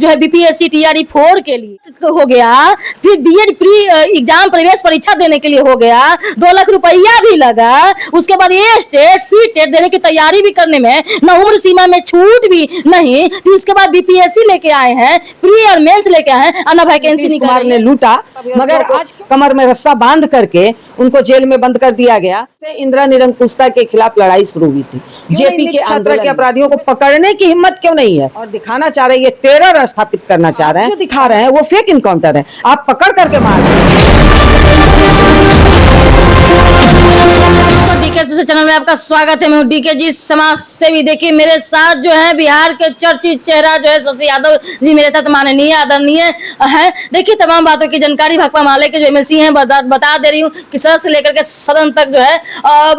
जो है BPSC TRE 4 के लिए हो गया, फिर बीएड प्री एग्जाम प्रवेश परीक्षा देने के लिए हो गया, 2 लाख रुपया भी लगा। उसके बाद ये स्टेट सी टेट देने की तैयारी भी करने में न उम्र सीमा में छूट भी नहीं। फिर उसके बाद बीपीएससी लेके आए हैं, प्री और मेंस लेके आए हैं, अन्ना वैकेंसी नीतीश कुमार ने लूटा, मगर आज कमर में रस्सा बांध करके उनको जेल में बंद कर दिया गया। इंदिरा निरंकुशता के खिलाफ लड़ाई शुरू हुई थी। जेपी के छात्र के अपराधियों को पकड़ने की हिम्मत क्यों नहीं है? और दिखाना चाह रहे हैं, ये टेरर स्थापित करना चाह रहे हैं। जो दिखा रहे हैं वो फेक इनकाउंटर है, आप पकड़ करके मार रहे हैं। डीके स्पेशल चैनल में आपका स्वागत है। मैं हूं डीके जी, समाज सेवी। देखिए मेरे साथ जो है बिहार के चर्चित चेहरा जो है शशि यादव जी मेरे साथ माननीय आदरणीय है। देखिए तमाम बातों की जानकारी भाकपा माले के जो एमएलसी हैं बता दे रही हूँ कि सदन से लेकर के सदन तक जो है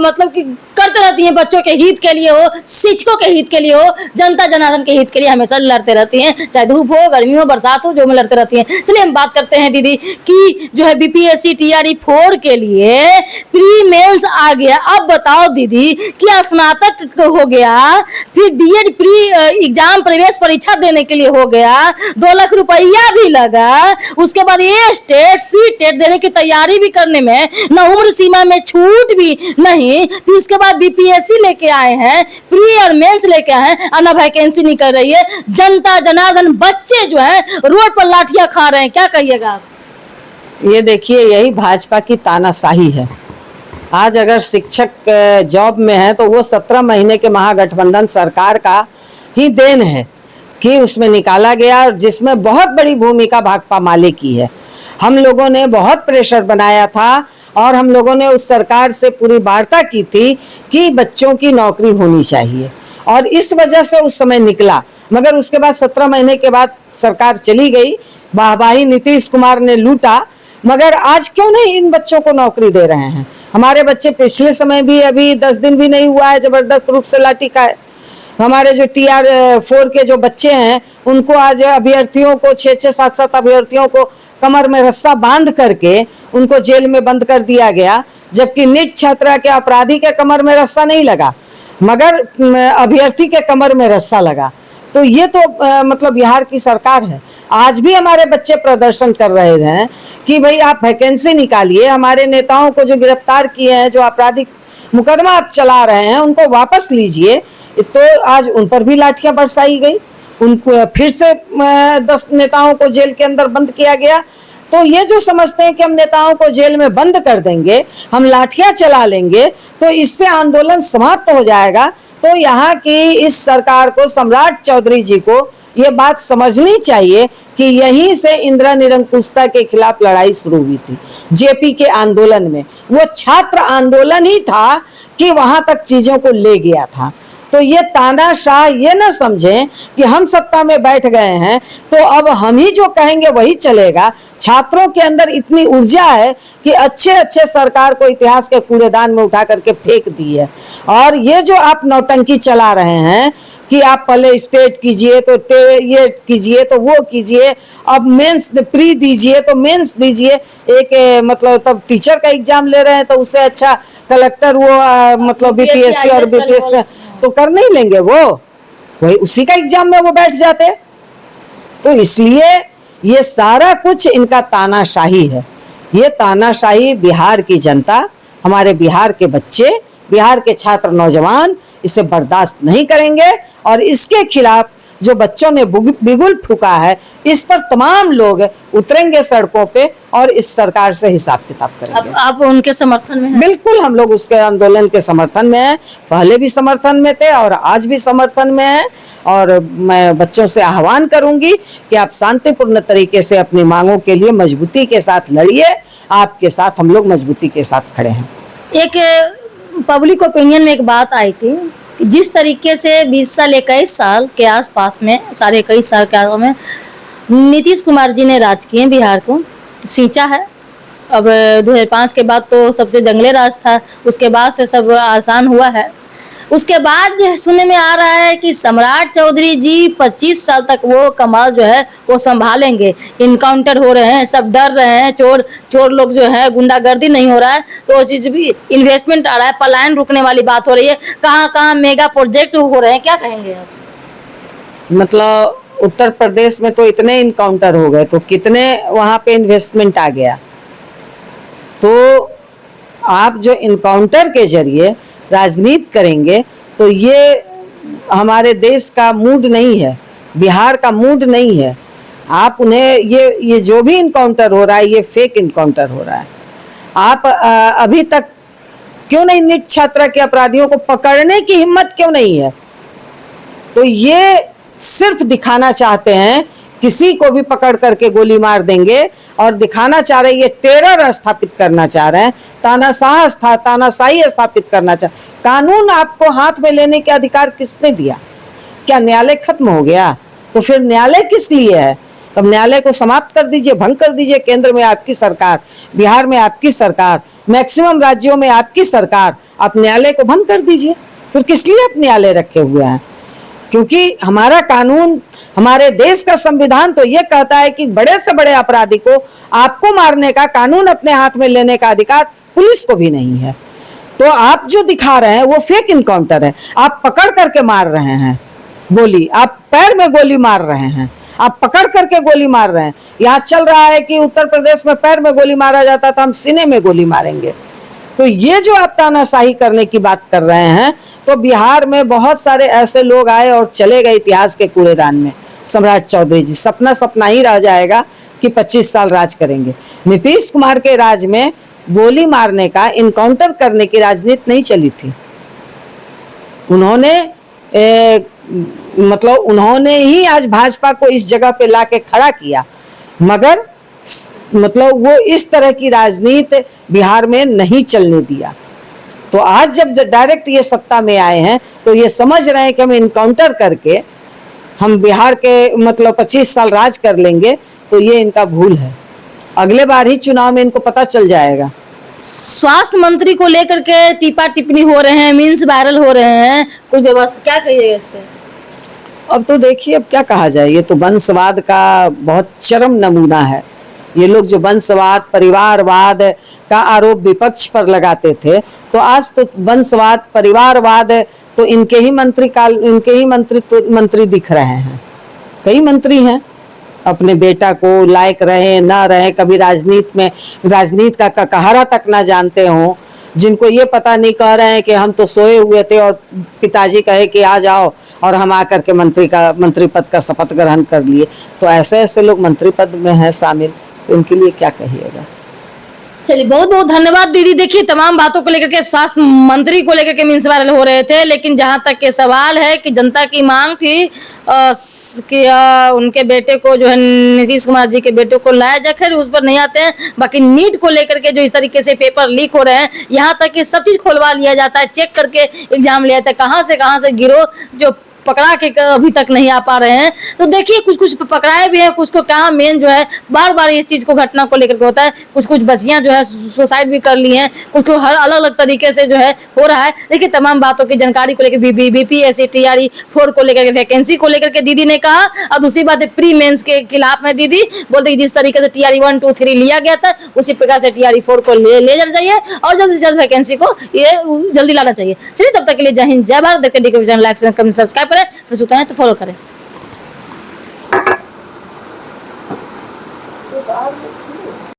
मतलब कि करते रहती हैं। बच्चों के हित के लिए हो, शिक्षकों के हित के लिए हो, जनता जनार्दन के हित के लिए हमेशा लड़ते रहती हैं, चाहे धूप हो, गर्मी हो, बरसात हो, जो में लड़ते रहती हैं। चलिए हम बात करते हैं दीदी कि जो है बीपीएससी टीआरई 4 के लिए प्री मेंस आ गया। अब बताओ दीदी कि स्नातक हो गया, फिर बीएड प्री एग्जाम प्रवेश परीक्षा देने के लिए हो गया, 2 लाख रुपया भी लगा। उसके बाद ये स्टेट सी टेट देने की तैयारी भी करने में न उम्र सीमा में छूट भी नहीं। फिर उसके बाद बीपीएससी लेके आए हैं, प्री और मेंस लेके आए हैं, अन्ना वैकेंसी निकल रही है। जनता जनार्दन बच्चे जो है रोड पर लाठियां खा रहे हैं, क्या कहिएगा आप? ये देखिए, यही भाजपा की तानाशाही है। आज अगर शिक्षक जॉब में है तो वो 17 महीने के महागठबंधन सरकार का ही देन है कि उसमें निकाला गया, जिसमें बहुत बड़ी भूमिका भाकपा माले की है। हम लोगों ने बहुत प्रेशर बनाया था और हम लोगों ने उस सरकार से पूरी वार्ता की थी कि बच्चों की नौकरी होनी चाहिए, और इस वजह से उस समय निकला। मगर उसके बाद 17 महीने के बाद सरकार चली गई, वाहवाही नीतीश कुमार ने लूटा, मगर आज क्यों नहीं इन बच्चों को नौकरी दे रहे हैं? हमारे बच्चे पिछले समय भी, अभी 10 दिन भी नहीं हुआ है, जबरदस्त रूप से लाठी खाए। हमारे जो टीआर 4 के जो बच्चे हैं उनको आज अभ्यर्थियों को 6-6, 7-7 अभ्यर्थियों को कमर में रस्सा बांध करके उनको जेल में बंद कर दिया गया, जबकि नीट छात्रा के अपराधी के कमर में रस्सा नहीं लगा, मगर अभ्यर्थी के कमर में रस्सा लगा। तो ये तो मतलब बिहार की सरकार है। आज भी हमारे बच्चे प्रदर्शन कर रहे हैं कि भाई आप वैकेंसी निकालिए, हमारे नेताओं को जो गिरफ्तार किए हैं, जो आपराधिक मुकदमा आप चला रहे हैं, उनको वापस लीजिए। तो आज उन पर भी लाठियां बरसाई गई, उनको फिर से 10 नेताओं को जेल के अंदर बंद किया गया। तो ये जो समझते हैं कि हम नेताओं को जेल में बंद कर देंगे, हम लाठियां चला लेंगे तो इससे आंदोलन समाप्त हो जाएगा, तो यहाँ की इस सरकार को, सम्राट चौधरी जी को ये बात समझनी चाहिए कि यहीं से इंदिरा निरंकुशता के खिलाफ लड़ाई शुरू हुई थी। जेपी के आंदोलन में वो छात्र आंदोलन ही था कि वहां तक चीजों को ले गया था। तो ये तानाशाह ये न समझें कि हम सत्ता में बैठ गए हैं तो अब हम ही जो कहेंगे वही चलेगा। छात्रों के अंदर इतनी ऊर्जा है कि अच्छे अच्छे सरकार को इतिहास के कूड़ेदान में उठा करके फेंक दी है। और ये जो आप नौटंकी चला रहे हैं कि आप पहले स्टेट कीजिए तो ये कीजिए तो वो कीजिए, अब मेंस प्री दीजिए तो मेंस दीजिए, एक मतलब तब टीचर का एग्जाम ले रहे हैं तो उससे अच्छा कलेक्टर वो मतलब बीपीएससी और बीपीएससी तो कर नहीं लेंगे, वो वही उसी का एग्जाम में वो बैठ जाते। तो इसलिए ये सारा कुछ इनका तानाशाही है। ये तानाशाही बिहार की जनता, हमारे बिहार के बच्चे, बिहार के छात्र नौजवान इसे बर्दाश्त नहीं करेंगे, और इसके खिलाफ जो बच्चों ने बिगुल फूका है, इस पर तमाम लोग उतरेंगे सड़कों पे और इस सरकार से हिसाब किताब करेंगे। आप उनके समर्थन में हैं? बिल्कुल, हम लोग उसके आंदोलन के समर्थन में हैं, पहले भी समर्थन में थे और आज भी समर्थन में हैं। और मैं बच्चों से आह्वान करूंगी कि आप शांतिपूर्ण तरीके से अपनी मांगों के लिए मजबूती के साथ लड़िए। आपके साथ हम लोग मजबूती के साथ खड़े हैं। एक पब्लिक ओपिनियन में एक बात आई थी कि जिस तरीके से 20 साल 21 साल के आसपास में, 21.5 साल के आसपास में नीतीश कुमार जी ने राज किए, बिहार को सींचा है। अब 2005 के बाद तो सबसे जंगली राज था, उसके बाद से सब आसान हुआ है। उसके बाद सुनने में आ रहा है कि सम्राट चौधरी जी 25 साल तक वो कमाल जो है वो संभालेंगे। इनकाउंटर हो रहे हैं, सब डर रहे हैं, चोर लोग जो है, गुंडागर्दी नहीं हो रहा है, तो वो चीज़ भी इन्वेस्टमेंट आ रहा है, पलायन रुकने वाली बात हो रही है, कहाँ कहाँ मेगा प्रोजेक्ट हो रहे हैं, क्या कहेंगे आप? मतलब उत्तर प्रदेश में तो इतने इनकाउंटर हो गए, तो कितने वहां पे इन्वेस्टमेंट आ गया। तो आप जो इनकाउंटर के जरिए राजनीति करेंगे तो ये हमारे देश का मूड नहीं है, बिहार का मूड नहीं है। आप उन्हें ये जो भी इनकाउंटर हो रहा है, ये फेक इनकाउंटर हो रहा है। आप अभी तक क्यों नहीं नीट छात्रा के अपराधियों को पकड़ने की हिम्मत क्यों नहीं है? तो ये सिर्फ दिखाना चाहते हैं, किसी को भी पकड़ करके गोली मार देंगे और दिखाना चाह रहे हैं, ये टेरर स्थापित करना चाह रहे हैं, तानाशाही स्थापित करना चाह। कानून आपको हाथ में लेने के अधिकार किसने दिया? क्या न्यायालय खत्म हो गया? तो फिर न्यायालय किस लिए है? तब न्यायालय को समाप्त कर दीजिए, भंग कर दीजिए। केंद्र में आपकी सरकार, बिहार में आपकी सरकार, मैक्सिमम राज्यों में आपकी सरकार, आप न्यायालय को भंग कर दीजिए। फिर किस लिए आप न्यायालय रखे हुए हैं? क्योंकि हमारा कानून, हमारे देश का संविधान तो ये कहता है कि बड़े से बड़े अपराधी को आपको मारने का, कानून अपने हाथ में लेने का अधिकार पुलिस को भी नहीं है। तो आप जो दिखा रहे हैं वो फेक इनकाउंटर है। आप पकड़ करके मार रहे हैं गोली, आप पैर में गोली मार रहे हैं, आप पकड़ करके गोली मार रहे हैं। यहाँ चल रहा है कि उत्तर प्रदेश में पैर में गोली मारा जाता था, हम सीने में गोली मारेंगे। तो ये जो आप तानाशाही करने की बात कर रहे हैं, तो बिहार में बहुत सारे ऐसे लोग आए और चले गए इतिहास के कूड़ेदान में। सम्राट चौधरी जी, सपना ही रह जाएगा कि 25 साल राज करेंगे। नीतीश कुमार के राज में गोली मारने का, इनकाउंटर करने की राजनीति नहीं चली थी। उन्होंने उन्होंने ही आज भाजपा को इस जगह पे लाके खड़ा किया, मगर वो इस तरह की राजनीति बिहार में नहीं चलने दिया। तो आज जब डायरेक्ट ये सत्ता में आए हैं तो ये समझ रहे हैं कि हम इनकाउंटर करके हम बिहार के 25 साल राज कर लेंगे, तो ये इनका भूल है। अगले बार ही चुनाव में इनको पता चल जाएगा। स्वास्थ्य मंत्री को लेकर के टिप्पा टिप्पणी हो रहे हैं, मीम्स वायरल हो रहे हैं, कुछ व्यवस्था क्या कहिएगा इस पे? अब तो देखिए, अब क्या कहा जाए, ये तो वंशवाद का बहुत चरम नमूना है। ये लोग जो वंशवाद, परिवारवाद का आरोप विपक्ष पर लगाते थे, तो आज तो वंशवाद, परिवारवाद तो इनके ही मंत्री दिख रहे हैं। कई मंत्री हैं, अपने बेटा को लायक रहे ना रहे, कभी राजनीति का ककहरा तक ना जानते हो, जिनको ये पता नहीं, कह रहे हैं कि हम तो सोए हुए थे और पिताजी कहे कि आ जाओ, और हम आकर के मंत्री पद का शपथ ग्रहण कर लिए। तो ऐसे लोग मंत्री पद में हैं शामिल, तो उनके लिए क्या कहिएगा। चलिए, बहुत बहुत धन्यवाद दीदी। देखिए, तमाम बातों को लेकर के, स्वास्थ्य मंत्री को लेकर के मीम्स वायरल हो रहे थे, लेकिन जहां तक के सवाल है कि जनता की मांग थी कि उनके बेटे को जो है, नीतीश कुमार जी के बेटे को लाया जाए, खैर उस पर नहीं आते हैं। बाकी नीट को लेकर के जो इस तरीके से पेपर लीक हो रहे हैं, यहाँ तक कि सब चीज खोलवा लिया जाता है, चेक करके एग्जाम लिया जाता है, कहाँ से गिरोह जो पकड़ा के अभी तक नहीं आ पा रहे हैं। तो देखिए, कुछ पकड़ाए भी हैं, कुछ को कहाँ मेन जो है बार बार इस चीज को, घटना को लेकर के होता है। कुछ बच्चियां जो है सुसाइड भी कर ली हैं, कुछ को हर अलग अलग तरीके से जो है हो रहा है। देखिए, तमाम बातों की जानकारी को लेकर बीपीएससी TRE 4 को लेकर के, वैकेंसी को लेकर के दीदी ने कहा। अब दूसरी बात है, प्री मेंस के खिलाफ में दीदी बोलते कि जिस तरीके से TRE 1, 2, 3 लिया गया था, उसी प्रकार से TRE 4 को ले जाना चाहिए और जल्द से जल्द वैकेंसी को ये जल्दी लाना चाहिए। चलिए, तब तक के लिए जय हिंद, जय भारत। देखते DK channel like, comment, subscribe करें, फिर सुनते हैं तो फॉलो करें।